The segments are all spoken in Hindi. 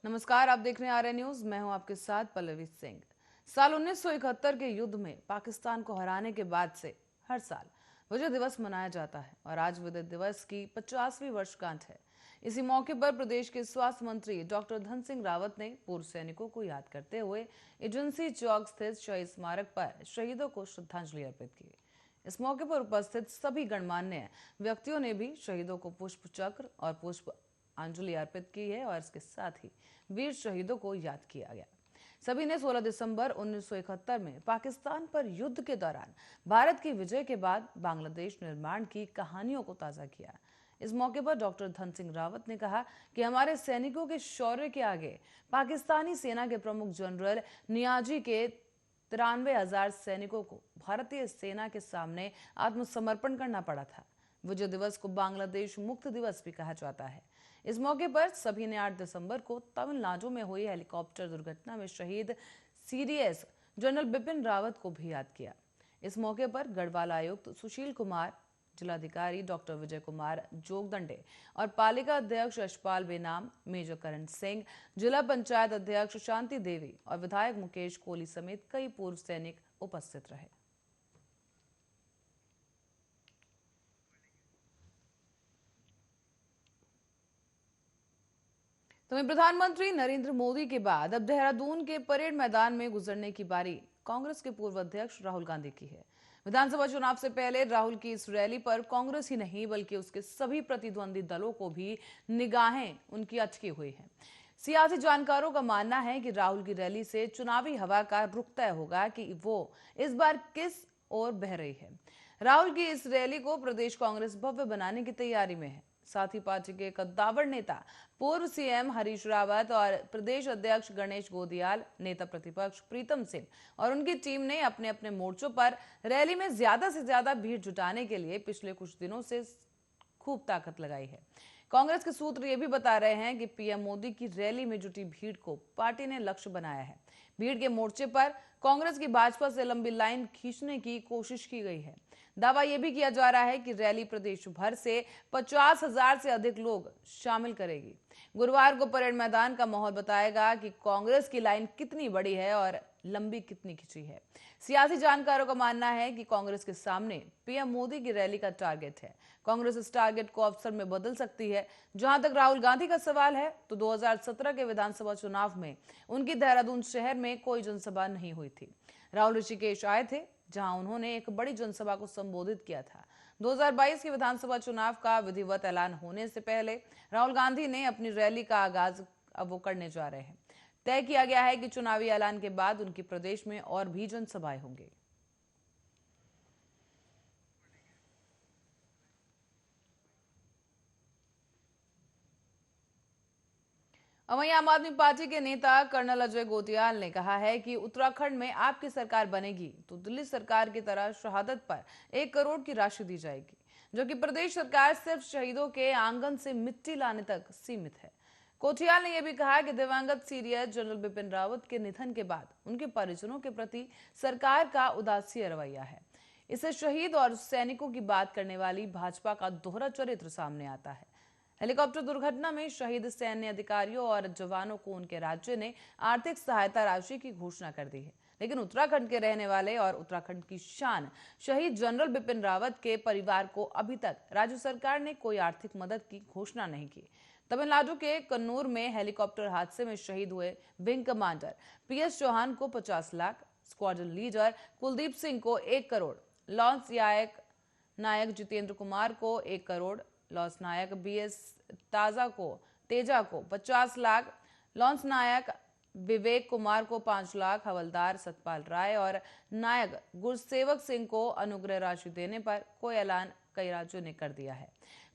नमस्कार, आप देख रहे हैं आर्य न्यूज। मैं हूं आपके साथ पल्लवी सिंह। साल 1971 के युद्ध में पाकिस्तान को हराने के बाद से हर साल विजय दिवस मनाया जाता है और आज विजय दिवस की 50वीं वर्षगांठ है। इसी मौके पर प्रदेश के स्वास्थ्य मंत्री डॉक्टर धन सिंह रावत ने पूर्व सैनिकों को याद करते हुए एजेंसी चौक स्थित शहीद स्मारक पर शहीदों को श्रद्धांजलि अर्पित की। इस मौके पर उपस्थित सभी गणमान्य व्यक्तियों ने भी शहीदों को पुष्प चक्र और पुष्प अंजलि अर्पित की है और इसके साथ ही वीर शहीदों को याद किया गया। सभी ने 16 दिसंबर 1971 में पाकिस्तान पर युद्ध के दौरान भारत की विजय के बाद बांग्लादेश निर्माण की कहानियों को ताजा किया। इस मौके पर डॉक्टर धन सिंह रावत ने कहा कि हमारे सैनिकों के शौर्य के आगे पाकिस्तानी सेना के प्रमुख जनरल नियाजी के 93,000 सैनिकों को भारतीय सेना के सामने आत्मसमर्पण करना पड़ा था। विजय दिवस को बांग्लादेश मुक्त दिवस भी कहा जाता है। इस मौके पर सभी ने 8 दिसंबर को तमिलनाडु में हुई हेलीकॉप्टर दुर्घटना में शहीद सीडीएस जनरल बिपिन रावत को भी याद किया। इस मौके पर गढ़वाल आयुक्त सुशील कुमार, जिलाधिकारी डॉक्टर विजय कुमार जोगदंडे और पालिका अध्यक्ष यशपाल बेनाम, मेजर करण सिंह, जिला पंचायत अध्यक्ष शांति देवी और विधायक मुकेश कोहली समेत कई पूर्व सैनिक उपस्थित रहे। तो वहीं प्रधानमंत्री नरेंद्र मोदी के बाद अब देहरादून के परेड मैदान में गुजरने की बारी कांग्रेस के पूर्व अध्यक्ष राहुल गांधी की है। विधानसभा चुनाव से पहले राहुल की इस रैली पर कांग्रेस ही नहीं बल्कि उसके सभी प्रतिद्वंदी दलों को भी निगाहें उनकी अटकी हुई हैं। सियासी जानकारों का मानना है कि राहुल की रैली से चुनावी हवा का रुख तय होगा कि वो इस बार किस ओर बह रही है। राहुल की इस रैली को प्रदेश कांग्रेस भव्य बनाने की तैयारी में है। साथ ही पार्टी के कद्दावर नेता पूर्व सीएम हरीश रावत और प्रदेश अध्यक्ष गणेश गोदियाल, नेता प्रतिपक्ष प्रीतम सिंह और उनकी टीम ने अपने अपने मोर्चों पर रैली में ज्यादा से ज्यादा भीड़ जुटाने के लिए पिछले कुछ दिनों से खूब ताकत लगाई है। कांग्रेस के सूत्र ये भी बता रहे हैं कि पीएम मोदी की रैली में जुटी भीड़ को पार्टी ने लक्ष्य बनाया है। भीड़ के मोर्चे पर कांग्रेस की भाजपा से लंबी लाइन खींचने की कोशिश की गई है। दावा यह भी किया जा रहा है कि रैली प्रदेश भर से 50,000 से अधिक लोग शामिल करेगी। गुरुवार को परेड मैदान का माहौल बताएगा कि कांग्रेस की लाइन कितनी बड़ी है और लंबी कितनी खिंची है। सियासी जानकारों का मानना है कि कांग्रेस के सामने पीएम मोदी की रैली का टारगेट है। कांग्रेस इस टारगेट को अवसर में बदल सकती है। जहां तक राहुल गांधी का सवाल है तो 2017 के विधानसभा चुनाव में उनकी देहरादून शहर में कोई जनसभा नहीं हुई थी। राहुल ऋषिकेश आए थे, जहां उन्होंने एक बड़ी जनसभा को संबोधित किया था। 2022 के विधानसभा चुनाव का विधिवत ऐलान होने से पहले राहुल गांधी ने अपनी रैली का आगाज अब वो करने जा रहे हैं। तय किया गया है कि चुनावी ऐलान के बाद उनकी प्रदेश में और भी जनसभाएं होंगी। वहीं आम आदमी पार्टी के नेता कर्नल अजय गोटियाल ने कहा है कि उत्तराखंड में आपकी सरकार बनेगी तो दिल्ली सरकार की तरह शहादत पर 1 करोड़ की राशि दी जाएगी, जो कि प्रदेश सरकार सिर्फ शहीदों के आंगन से मिट्टी लाने तक सीमित है। कोटियाल ने यह भी कहा कि दिवंगत सीडीएस जनरल बिपिन रावत के निधन के बाद उनके परिजनों के प्रति सरकार का उदासीन रवैया है। इससे शहीद और सैनिकों की बात करने वाली भाजपा का दोहरा चरित्र सामने आता है। हेलीकॉप्टर दुर्घटना में शहीद सैन्य अधिकारियों और जवानों को उनके राज्य ने आर्थिक सहायता राशि की घोषणा कर दी है, लेकिन उत्तराखंड के रहने वाले और उत्तराखंड की शान शहीद जनरल बिपिन रावत के परिवार को अभी तक राज्य सरकार ने कोई आर्थिक मदद की घोषणा नहीं की। तमिलनाडु के कन्नूर में हेलीकॉप्टर हादसे में शहीद हुए विंग कमांडर पीएस चौहान को 50 लाख, स्क्वाड्रन लीडर कुलदीप सिंह को 1 करोड़, लॉन्च नायक जितेंद्र कुमार को 1 करोड़, लॉन्च नायक बीएस तेजा को 50 लाख, लॉन्च नायक विवेक कुमार को 5 लाख, हवलदार सतपाल राय और नायक गुरसेवक सिंह को अनुग्रह राशि देने पर कोई ऐलान कई राज्यों ने कर दिया है।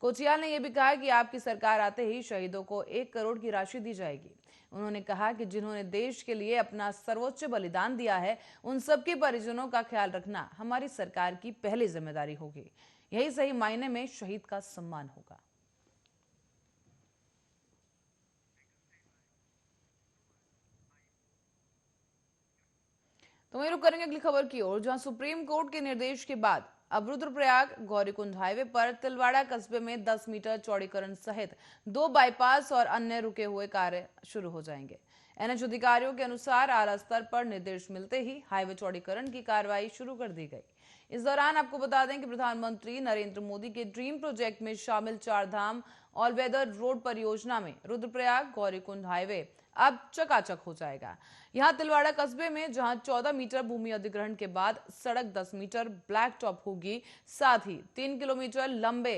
कोचियाल ने यह भी कहा कि आपकी सरकार आते ही शहीदों को 1 करोड़ की राशि दी जाएगी। उन्होंने कहा कि जिन्होंने देश के लिए अपना सर्वोच्च बलिदान दिया है, उन सबके परिजनों का ख्याल रखना हमारी सरकार की पहली जिम्मेदारी होगी। यही सही मायने में शहीद का सम्मान होगा। तो वहीं रुक करेंगे अगली खबर की ओर, जहां सुप्रीम कोर्ट के निर्देश के बाद अब रुद्रप्रयाग गौरीकुंड हाईवे पर तिलवाड़ा कस्बे में 10 मीटर चौड़ीकरण सहित 2 बाईपास और अन्य रुके हुए कार्य शुरू हो जाएंगे। एनएच अधिकारियों के अनुसार आला स्तर पर निर्देश मिलते ही हाईवे चौड़ीकरण की कार्रवाई शुरू कर दी गई। इस दौरान आपको बता दें कि प्रधानमंत्री नरेंद्र मोदी के ड्रीम प्रोजेक्ट में शामिल चारधाम ऑल वेदर रोड परियोजना में रुद्रप्रयाग गौरीकुंड हाईवे अब चकाचक हो जाएगा। यहां तिलवाड़ा कस्बे में जहां 14 मीटर भूमि अधिग्रहण के बाद सड़क 10 मीटर ब्लैक टॉप होगी, साथ ही 3 किलोमीटर लंबे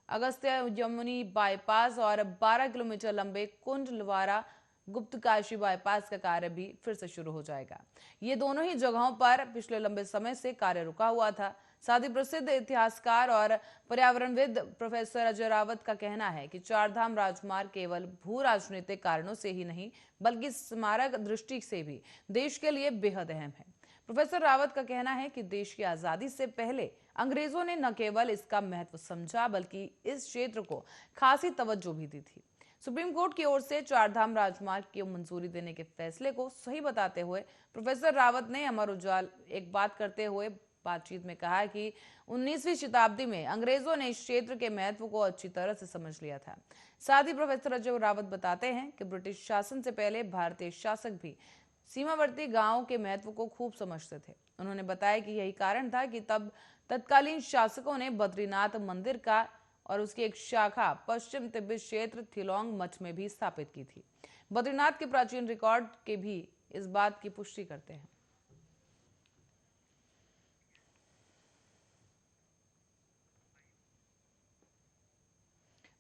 अगस्त्य यमुनी बाईपास और 12 किलोमीटर लंबे कुंड लवारा गुप्तकाशी बाईपास का कार्य भी फिर से शुरू हो जाएगा। ये दोनों ही जगहों पर पिछले लंबे समय से कार्य रुका हुआ था। साथ ही प्रसिद्ध इतिहासकार और पर्यावरणविद प्रोफेसर अजय रावत का कहना है कि चारधाम राजमार्ग केवल भू राजनीतिक कारणों से ही नहीं बल्कि स्मारक दृष्टि से भी देश के लिए बेहद अहम है। प्रोफेसर रावत का कहना है कि देश की आजादी से पहले अंग्रेजों ने न केवल इसका महत्व समझा बल्कि इस क्षेत्र को खासी तवज्जो भी दी थी। सुप्रीम कोर्ट की ओर से चारधाम राजमार्ग की मंजूरी देने के फैसले को सही बताते हुए प्रोफेसर रावत ने अमर उजाला एक बात करते हुए बातचीत में कहा कि 19वीं शताब्दी में अंग्रेजों ने इस क्षेत्र के महत्व को अच्छी तरह से समझ लिया था। साथ ही प्रोफेसर अजय रावत बताते हैं कि ब्रिटिश शासन से पहले भारतीय शासक भी सीमावर्ती गांवों के महत्व को खूब समझते थे। उन्होंने बताया कि यही कारण था कि तब तत्कालीन शासकों ने बद्रीनाथ मंदिर का और उसकी एक शाखा पश्चिम तिब्बत क्षेत्र थिलोंग मठ में भी स्थापित की थी। बद्रीनाथ के प्राचीन रिकॉर्ड के भी इस बात की पुष्टि करते हैं।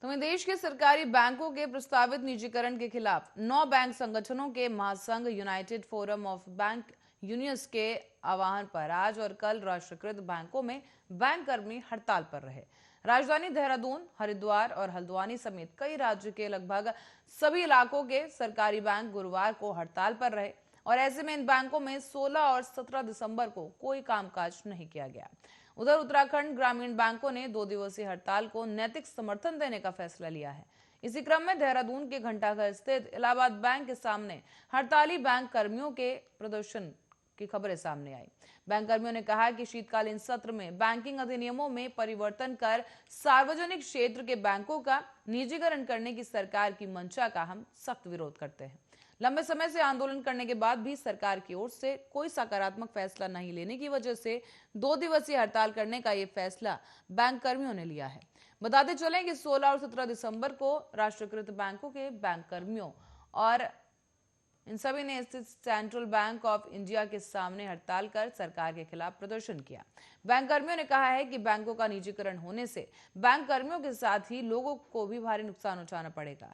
तो वहीं देश के सरकारी बैंकों के प्रस्तावित निजीकरण के खिलाफ 9 बैंक संगठनों के महासंघ United forum of bank unions के आह्वान पर आज और कल राष्ट्रीयकृत बैंकों में बैंक कर्मी हड़ताल पर रहे। राजधानी देहरादून, हरिद्वार और हल्द्वानी समेत कई राज्य के लगभग सभी इलाकों के सरकारी बैंक गुरुवार को हड़ताल पर रहे और ऐसे में इन बैंकों में 16 और 17 दिसंबर को कोई कामकाज नहीं किया गया। उधर उत्तराखंड ग्रामीण बैंकों ने 2 दिवसीय हड़ताल को नैतिक समर्थन देने का फैसला लिया है। इसी क्रम में देहरादून के घंटाघर स्थित इलाहाबाद बैंक के सामने हड़ताली बैंक कर्मियों के प्रदर्शन की खबरें सामने आई। बैंक कर्मियों ने कहा कि शीतकालीन सत्र में बैंकिंग अधिनियमों में परिवर्तन कर सार्वजनिक क्षेत्र के बैंकों का निजीकरण करने की सरकार की मंशा का हम सख्त विरोध करते हैं। लंबे समय से आंदोलन करने के बाद भी सरकार की ओर से कोई सकारात्मक फैसला नहीं लेने की वजह से 2 दिवसीय हड़ताल करने का ये फैसला बैंक कर्मियों ने लिया है। बताते चलें कि 16 और 17 दिसंबर को राष्ट्रीयकृत बैंकों के बैंक कर्मियों और इन सभी ने स्थित सेंट्रल बैंक ऑफ इंडिया के सामने हड़ताल कर सरकार के खिलाफ प्रदर्शन किया। बैंक कर्मियों ने कहा है कि बैंकों का निजीकरण होने से बैंक कर्मियों के साथ ही लोगों को भी भारी नुकसान उठाना पड़ेगा।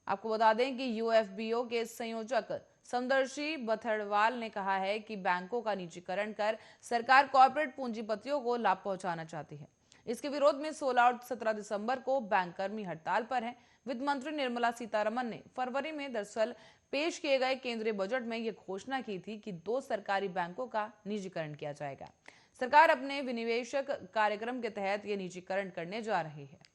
आपको बता दें कि यूएफबीओ के संयोजक समदर्शी बथड़वाल ने कहा है कि बैंकों का निजीकरण कर सरकार कॉर्पोरेट पूंजीपतियों को लाभ पहुंचाना चाहती है। इसके विरोध में 16 और 17 दिसंबर को बैंक कर्मी हड़ताल पर हैं। वित्त मंत्री निर्मला सीतारमण ने फरवरी में दरअसल पेश किए गए केंद्रीय बजट में यह घोषणा की थी कि 2 सरकारी बैंकों का निजीकरण किया जाएगा। सरकार अपने विनिवेशक कार्यक्रम के तहत यह निजीकरण करने जा रही है।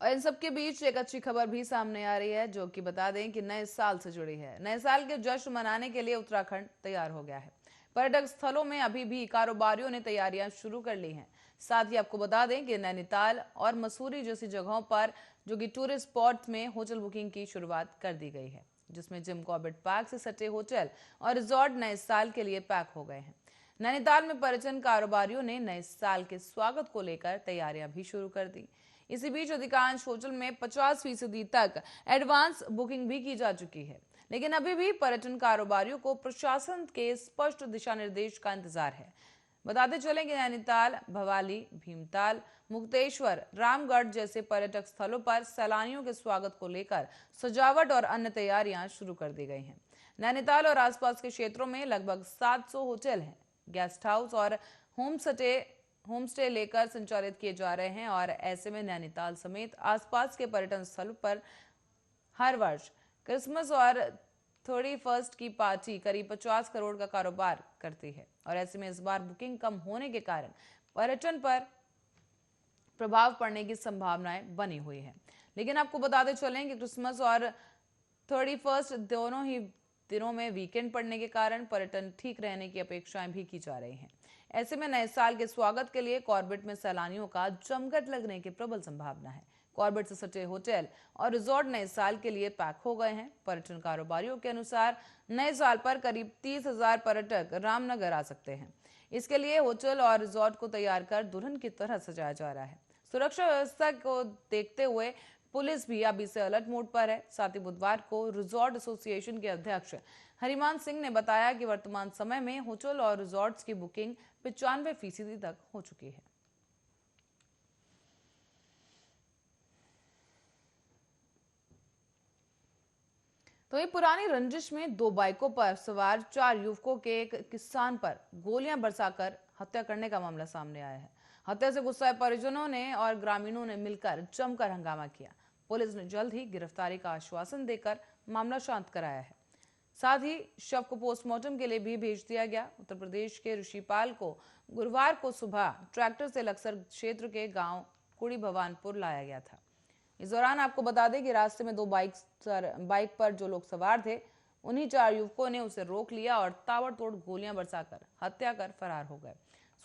और इन सबके बीच एक अच्छी खबर भी सामने आ रही है जो कि बता दें कि नए साल से जुड़ी है। नए साल के जश्न मनाने के लिए उत्तराखंड तैयार हो गया है। पर्यटक स्थलों में अभी भी कारोबारियों ने तैयारियां शुरू कर ली हैं। साथ ही आपको बता दें कि नैनीताल और मसूरी जैसी जगहों पर जो कि टूरिस्ट स्पॉट में होटल बुकिंग की शुरुआत कर दी गई है, जिसमें जिम कॉर्बेट पार्क से सटे होटल और रिजॉर्ट नए साल के लिए पैक हो गए हैं। नैनीताल में पर्यटन कारोबारियों ने नए साल के स्वागत को लेकर तैयारियां भी शुरू कर दी। इसी बीच अधिकांश होटल में 50% तक एडवांस बुकिंग भी की जा चुकी है, लेकिन अभी भी पर्यटन कारोबारियों को प्रशासन के स्पष्ट दिशा निर्देश का इंतजार है। बताते चलें कि नैनीताल, भवाली, भीमताल, मुक्तेश्वर, रामगढ़ जैसे पर्यटक स्थलों पर सैलानियों के स्वागत को लेकर सजावट और अन्य तैयारियां शुरू कर दी गई हैं। नैनीताल और आसपास के क्षेत्रों में लगभग 700 होटल हैं, गेस्ट हाउस और होमस्टे लेकर संचालित किए जा रहे हैं और ऐसे में नैनीताल समेत आसपास के पर्यटन स्थलों पर हर वर्ष क्रिसमस और 31 की पार्टी करीब 50 करोड़ का कारोबार करती है और ऐसे में इस बार बुकिंग कम होने के कारण पर्यटन पर प्रभाव पड़ने की संभावनाएं बनी हुई है। लेकिन आपको बताते चलें कि क्रिसमस और 31 दोनों ही दिनों में वीकेंड पड़ने के कारण पर्यटन ठीक रहने की अपेक्षाएं भी की जा रही हैं। ऐसे में नए साल के स्वागत के लिए कॉर्बेट में सैलानियों का जमघट लगने की प्रबल संभावना है। कॉर्बेट से सटे होटल और रिजॉर्ट नए साल के लिए पैक हो गए हैं। पर्यटन कारोबारियों के अनुसार नए साल पर करीब 30,000 पर्यटक रामनगर आ सकते हैं। इसके लिए होटल और रिजॉर्ट को तैयार कर दुल्हन की तरह सजाया जा रहा है। सुरक्षा व्यवस्था को देखते हुए पुलिस भी अभी से अलर्ट मोड पर है। साथ ही बुधवार को रिजॉर्ट एसोसिएशन के अध्यक्ष हरिमान सिंह ने बताया कि वर्तमान समय में होटल और रिजॉर्ट्स की बुकिंग 95% तक हो चुकी है। तो ये पुरानी रंजिश में 2 बाइकों पर सवार 4 युवकों के एक किसान पर गोलियां बरसाकर हत्या करने का मामला सामने आया है। हत्या से गुस्साए परिजनों ने और ग्रामीणों ने मिलकर जमकर हंगामा किया। पुलिस ने जल्द ही गिरफ्तारी का आश्वासन देकर मामला शांत कराया है। साथ ही शव को पोस्टमार्टम के लिए भी भेज दिया गया। उत्तर प्रदेश के ऋषिपाल को गुरुवार को सुबह ट्रैक्टर से लक्सर क्षेत्र के गांव कुड़ी भवानपुर लाया गया था। इस दौरान आपको बता दें कि रास्ते में 2 बाइक पर जो लोग सवार थे, उन्हीं 4 युवकों ने उसे रोक लिया और ताबड़तोड़ गोलियां बरसाकर हत्या कर फरार हो गए।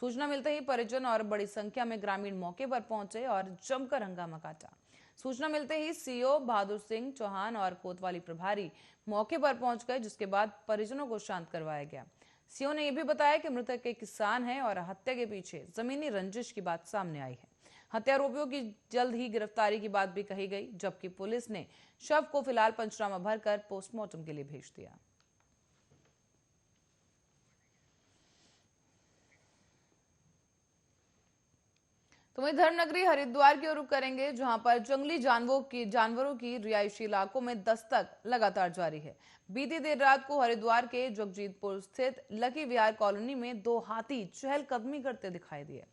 सूचना मिलते ही परिजन और बड़ी संख्या में ग्रामीण मौके पर पहुंचे और जमकर हंगामा काटा। सूचना मिलते ही सीओ बहादुर सिंह चौहान और कोतवाली प्रभारी मौके पर पहुंच गए, जिसके बाद परिजनों को शांत करवाया गया। सीओ ने यह भी बताया कि मृतक एक किसान है और हत्या के पीछे जमीनी रंजिश की बात सामने आई है। हत्यारोपियों की जल्द ही गिरफ्तारी की बात भी कही गई, जबकि पुलिस ने शव को फिलहाल पंचनामा भरकर पोस्टमार्टम के लिए भेज दिया। तो वहीं धर्मनगरी हरिद्वार की ओर रुख करेंगे, जहां पर जंगली जानवरों की रिहायशी इलाकों में दस्तक लगातार जारी है। बीती देर रात को हरिद्वार के जगजीतपुर स्थित लकी विहार कॉलोनी में 2 हाथी चहलकदमी करते दिखाई दिए।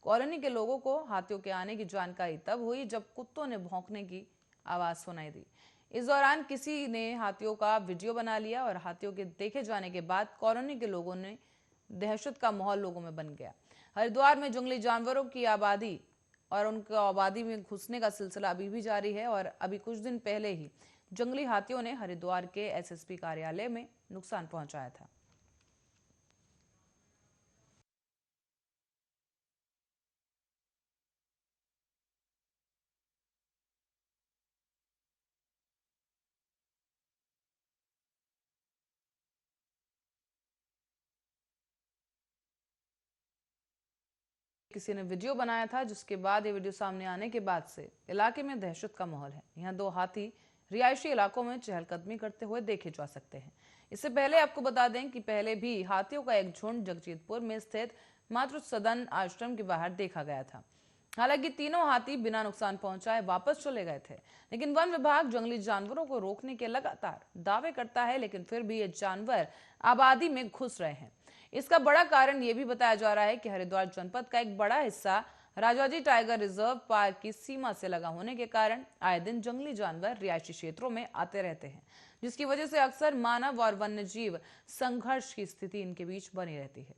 कॉलोनी के लोगों को हाथियों के आने की जानकारी तब हुई जब कुत्तों ने भौंकने की आवाज सुनाई दी। इस दौरान किसी ने हाथियों का वीडियो बना लिया और हाथियों के देखे जाने के बाद कॉलोनी के लोगों ने दहशत का माहौल लोगों में बन गया। हरिद्वार में जंगली जानवरों की आबादी और उनका आबादी में घुसने का सिलसिला अभी भी जारी है और अभी कुछ दिन पहले ही जंगली हाथियों ने हरिद्वार के एसएसपी कार्यालय में नुकसान पहुंचाया था। किसी ने वीडियो बनाया था, जिसके बाद ये वीडियो सामने आने के बाद से इलाके में दहशत का माहौल है। यहाँ 2 हाथी रिहायशी इलाकों में चहलकदमी करते हुए देखे जा सकते हैं। इससे पहले आपको बता दें कि पहले भी हाथियों का एक झुंड जगजीतपुर में स्थित मातृ सदन आश्रम के बाहर देखा गया था। हालांकि तीनों हाथी बिना नुकसान पहुंचाए वापस चले गए थे, लेकिन वन विभाग जंगली जानवरों को रोकने के लगातार दावे करता है, लेकिन फिर भी ये जानवर आबादी में घुस रहे हैं। इसका बड़ा कारण यह भी बताया जा रहा है कि हरिद्वार जनपद का एक बड़ा हिस्सा राजाजी टाइगर रिजर्व पार्क की सीमा से लगा होने के कारण आए दिन जंगली जानवर रिहायशी क्षेत्रों में आते रहते हैं, जिसकी वजह से अक्सर मानव और वन्यजीव संघर्ष की स्थिति इनके बीच बनी रहती है।